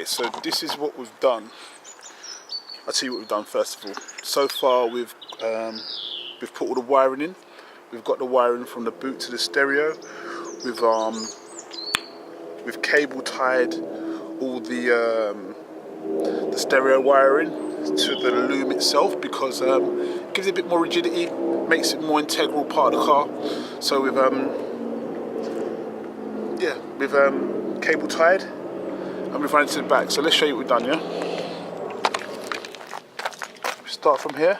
Okay, so this is what we've done. I'll tell you what we've done first of all. So far we've put all the wiring in. We've got the wiring from the boot to the stereo. We've cable tied all the stereo wiring to the loom itself because it gives it a bit more rigidity, makes it more integral part of the car. So we've cable tied and we've run it to the back. So let's show you what we've done, yeah? We start from here,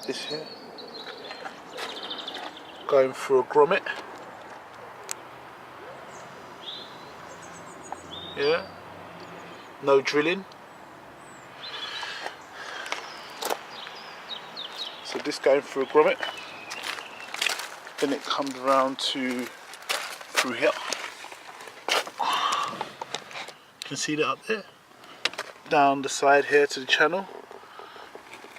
this here, going through a grommet, yeah, no drilling. So this going through a grommet, then it comes around to through here. You can see that up there. Down the side here to the channel.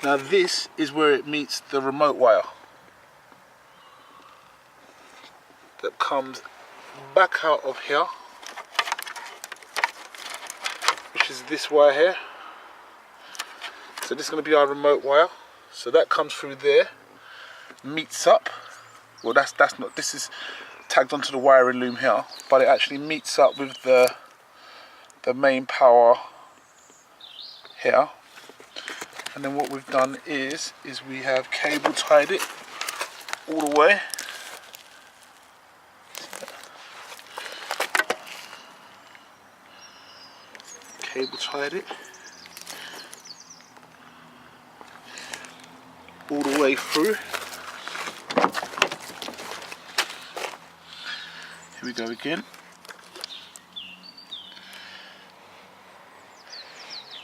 Now this is where it meets the remote wire that comes back out of here, which is this wire here. So this is going to be our remote wire. So that comes through there, meets up. Well, that's not. This is tagged onto the wiring loom here, but it actually meets up with the main power here. And then what we've done is we have cable tied it all the way. Cable tied it all the way through. Here we go again.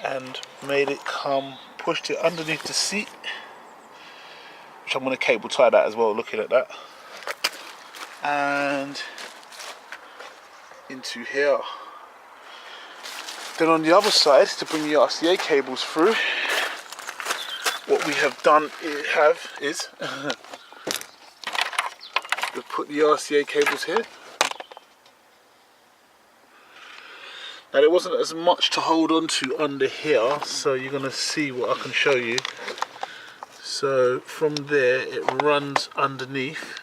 And made it come, pushed it underneath the seat, which I'm going to cable tie that as well, looking at that, and into here. Then on the other side, to bring the RCA cables through, what we have done is we've put the RCA cables here. Now there wasn't as much to hold on to under here, so you're going to see what I can show you. So from there it runs underneath.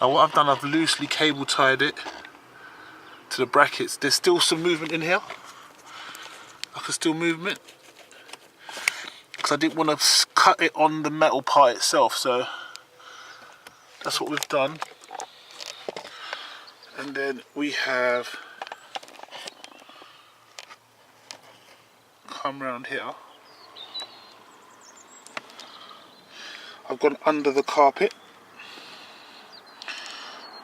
Now what I've done, I've loosely cable tied it to the brackets. There's still some movement in here. I can still movement. Because I didn't want to cut it on the metal part itself, so that's what we've done. And then we have come round here. I've gone under the carpet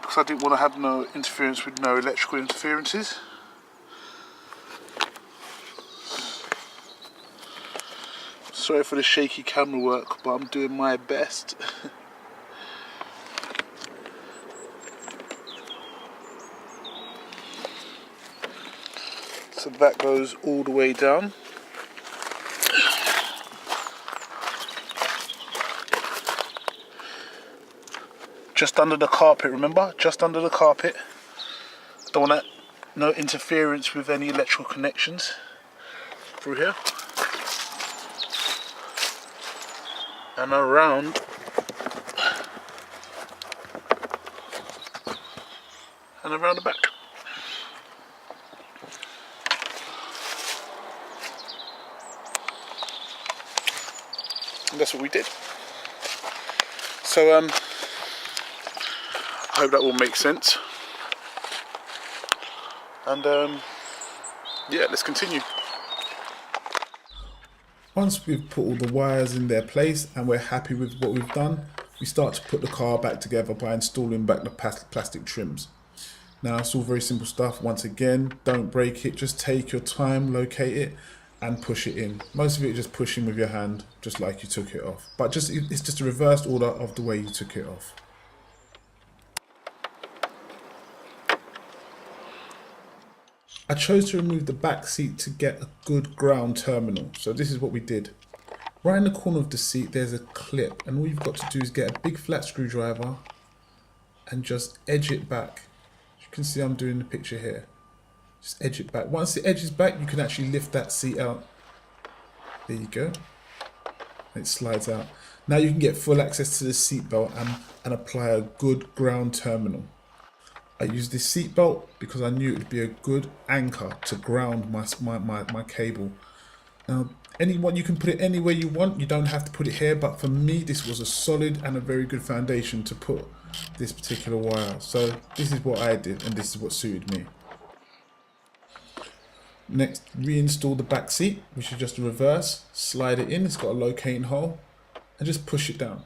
because I didn't want to have no interference with no electrical interferences. Sorry for the shaky camera work, but I'm doing my best. So that goes all the way down. Just under the carpet, remember? Just under the carpet. Don't want no interference with any electrical connections through here. And around the back. And that's what we did. So I hope that will make sense. And yeah, let's continue. Once we've put all the wires in their place and we're happy with what we've done, we start to put the car back together by installing back the plastic trims. Now it's all very simple stuff. Once again, don't break it, just take your time, locate it and push it in. Most of it is just pushing with your hand, just like you took it off. But it's just a reversed order of the way you took it off. I chose to remove the back seat to get a good ground terminal. So this is what we did. Right in the corner of the seat, there's a clip, and all you've got to do is get a big flat screwdriver and just edge it back. As you can see, I'm doing the picture here. Just edge it back. Once the edge is back, you can actually lift that seat out. There you go. It slides out. Now you can get full access to the seat belt and apply a good ground terminal. I used this seat belt because I knew it would be a good anchor to ground my cable. Now, you can put it anywhere you want. You don't have to put it here, but for me, this was a solid and a very good foundation to put this particular wire. So this is what I did, and this is what suited me. Next, reinstall the back seat, which is just a reverse. Slide it in, it's got a locating hole, and just push it down.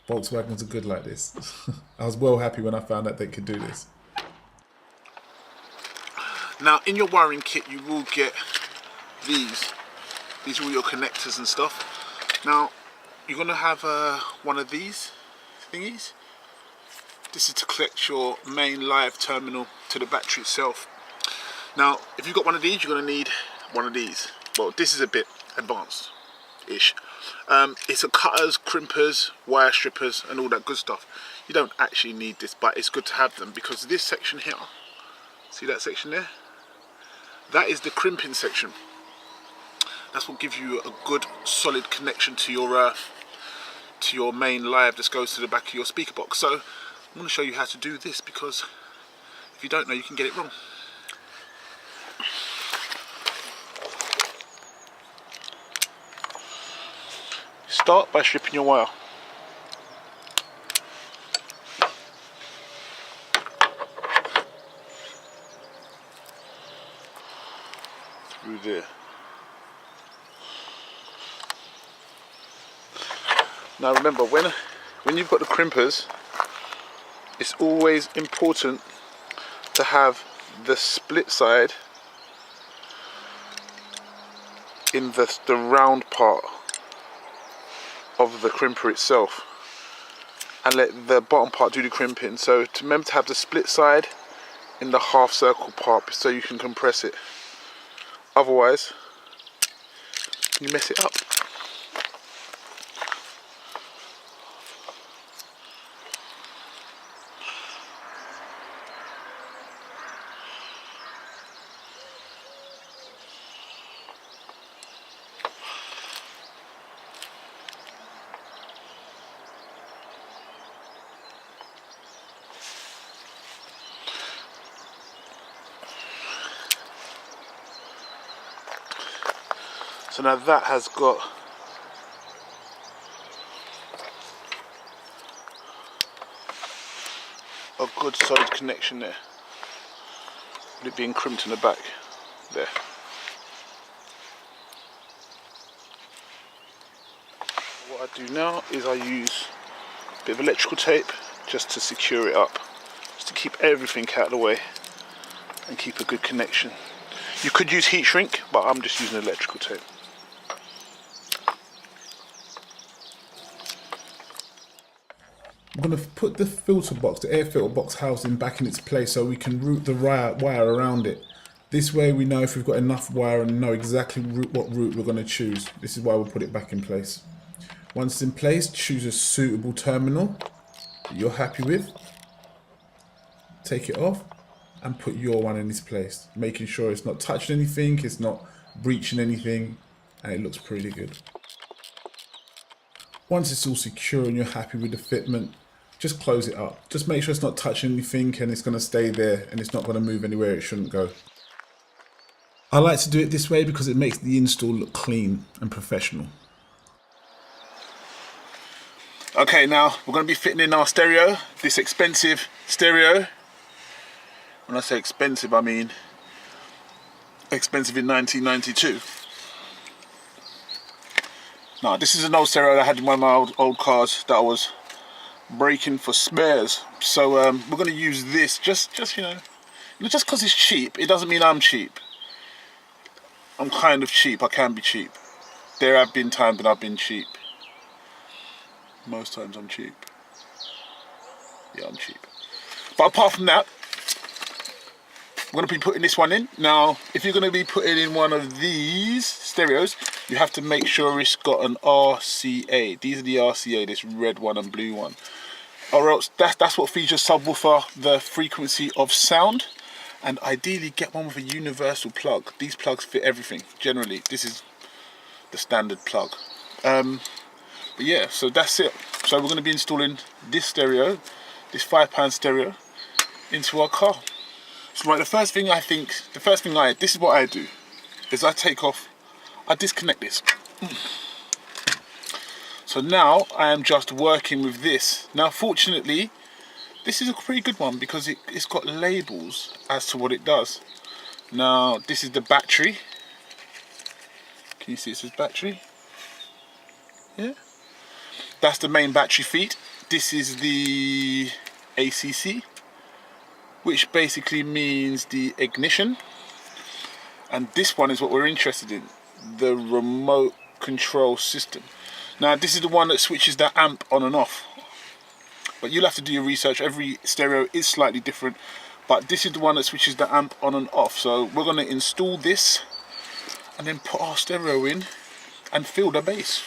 Volkswagens are good like this. I was well happy when I found out they could do this. Now, in your wiring kit, you will get these. These are all your connectors and stuff. Now, you're going to have one of these thingies. This is to connect your main live terminal to the battery itself. Now, if you've got one of these, you're going to need one of these. Well, this is a bit advanced-ish. It's a cutters, crimpers, wire strippers, and all that good stuff. You don't actually need this, but it's good to have them because this section here, see that section there? That is the crimping section. That's what gives you a good, solid connection to your main live that goes to the back of your speaker box. So I'm going to show you how to do this because if you don't know, you can get it wrong. Start by stripping your wire. Through there. Now remember, when you've got the crimpers, it's always important to have the split side in the round part of the crimper itself and let the bottom part do the crimping. So remember to have the split side in the half circle part so you can compress it. Otherwise, you mess it up. So now that has got a good solid connection there, with it being crimped in the back there. What I do now is I use a bit of electrical tape just to secure it up, just to keep everything out of the way and keep a good connection. You could use heat shrink, but I'm just using electrical tape. I'm going to put the filter box, the air filter box housing back in its place so we can route the wire around it. This way we know if we've got enough wire and know exactly what route we're going to choose. This is why we'll put it back in place. Once it's in place, choose a suitable terminal that you're happy with. Take it off and put your one in its place, making sure it's not touching anything, it's not breaching anything, and it looks pretty good. Once it's all secure and you're happy with the fitment, just close it up. Just make sure it's not touching anything and it's going to stay there and it's not going to move anywhere it shouldn't go. I like to do it this way because it makes the install look clean and professional. Okay, now we're going to be fitting in our stereo, this expensive stereo. When I say expensive, I mean expensive in 1992. Now, this is an old stereo that I had in one of my old cars that I was breaking for spares. So we're going to use this just because it's cheap. It doesn't mean I'm cheap. I'm kind of cheap. I can be cheap. There have been times when I've been cheap. Most times I'm cheap. Yeah, I'm cheap. But apart from that, we're going to be putting this one in. Now, if you're going to be putting in one of these stereos, you have to make sure it's got an RCA. These are the RCA, this red one and blue one. Or else that's what feeds your subwoofer the frequency of sound. And ideally get one with a universal plug. These plugs fit everything, generally. This is the standard plug. But yeah, so that's it. So we're going to be installing this stereo, this £5 stereo, into our car. So right, the first thing this is what I do, is I take off, I disconnect this. So now I am just working with this. Now fortunately, this is a pretty good one because it's got labels as to what it does. Now this is the battery. Can you see it says battery? Yeah. That's the main battery feed. This is the ACC, which basically means the ignition. And this one is what we're interested in, the remote control system. Now this is the one that switches the amp on and off. But you'll have to do your research. Every stereo is slightly different. But this is the one that switches the amp on and off. So we're going to install this and then put our stereo in and feel the bass.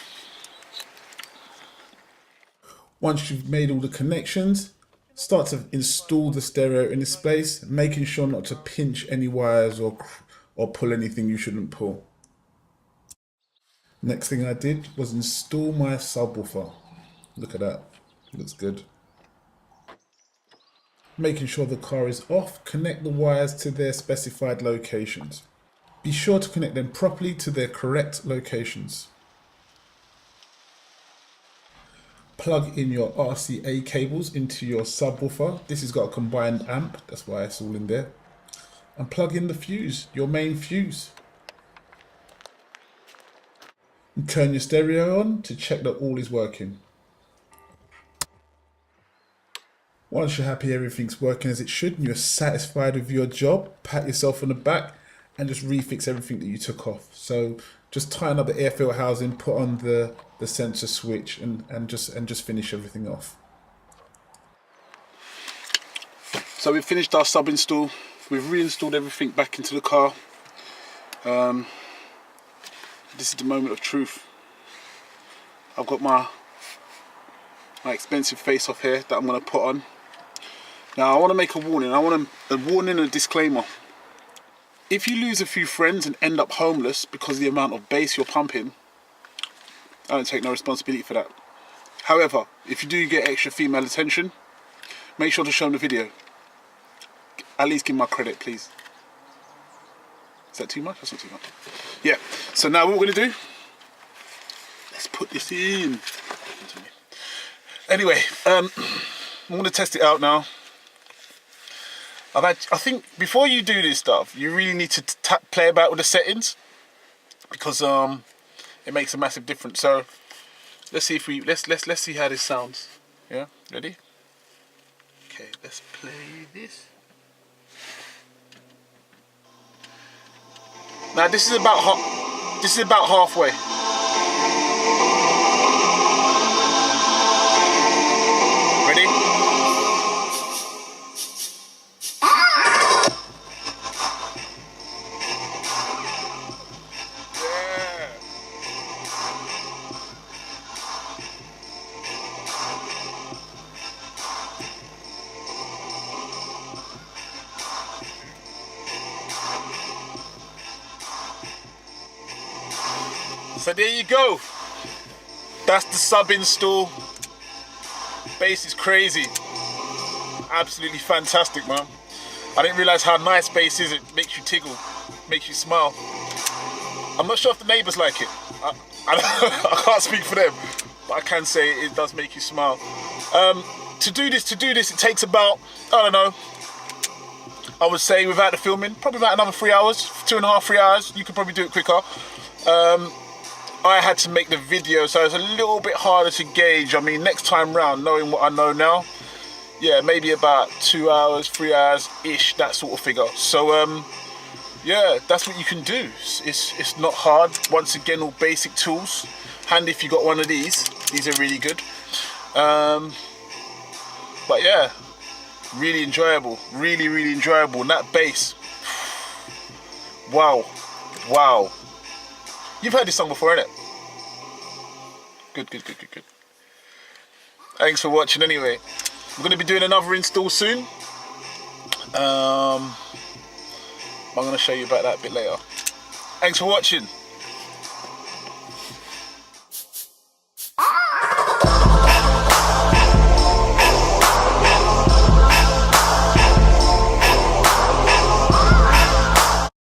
Once you've made all the connections, start to install the stereo in the space, making sure not to pinch any wires or pull anything you shouldn't pull. Next thing I did was install my subwoofer. Look at that, looks good. Making sure the car is off, connect the wires to their specified locations. Be sure to connect them properly to their correct locations. Plug in your RCA cables into your subwoofer. This has got a combined amp, that's why it's all in there. And plug in the fuse, your main fuse. And turn your stereo on to check that all is working. Once you're happy everything's working as it should and you're satisfied with your job, pat yourself on the back and just refix everything that you took off. So just tighten up the air filter housing, put on the sensor switch and just finish everything off. So we've finished our sub install. We've reinstalled everything back into the car. This is the moment of truth. I've got my expensive face off here that I'm going to put on. Now I want to make a warning. I want a warning and a disclaimer. If you lose a few friends and end up homeless because of the amount of bass you're pumping, I don't take no responsibility for that. However, if you do get extra female attention, make sure to show them the video. At least give me my credit, please. Is that too much? That's not too much. Yeah, so now what we're going to do, let's put this in. Anyway, I'm going to test it out now. I think before you do this stuff, you really need to play about with the settings because it makes a massive difference. So let's see if let's see how this sounds. Yeah, ready? Okay, let's play this. Now this is about halfway. Ready? So there you go. That's the sub install. Bass is crazy. Absolutely fantastic, man. I didn't realise how nice bass is. It makes you tickle, makes you smile. I'm not sure if the neighbours like it. I can't speak for them, but I can say it does make you smile. To do this, it takes about, I don't know, I would say without the filming, probably about another 3 hours, 2.5, 3 hours. You could probably do it quicker. I had to make the video, so it's a little bit harder to gauge. I mean, next time round, knowing what I know now, yeah, maybe about 2 hours, 3 hours-ish, that sort of figure. So, yeah, that's what you can do. It's not hard. Once again, all basic tools. Handy if you got one of these. These are really good. But yeah, really enjoyable. Really, really enjoyable. And that bass, wow, wow. You've heard this song before, innit? Good. Thanks for watching anyway. We're going to be doing another install soon. I'm going to show you about that a bit later. Thanks for watching.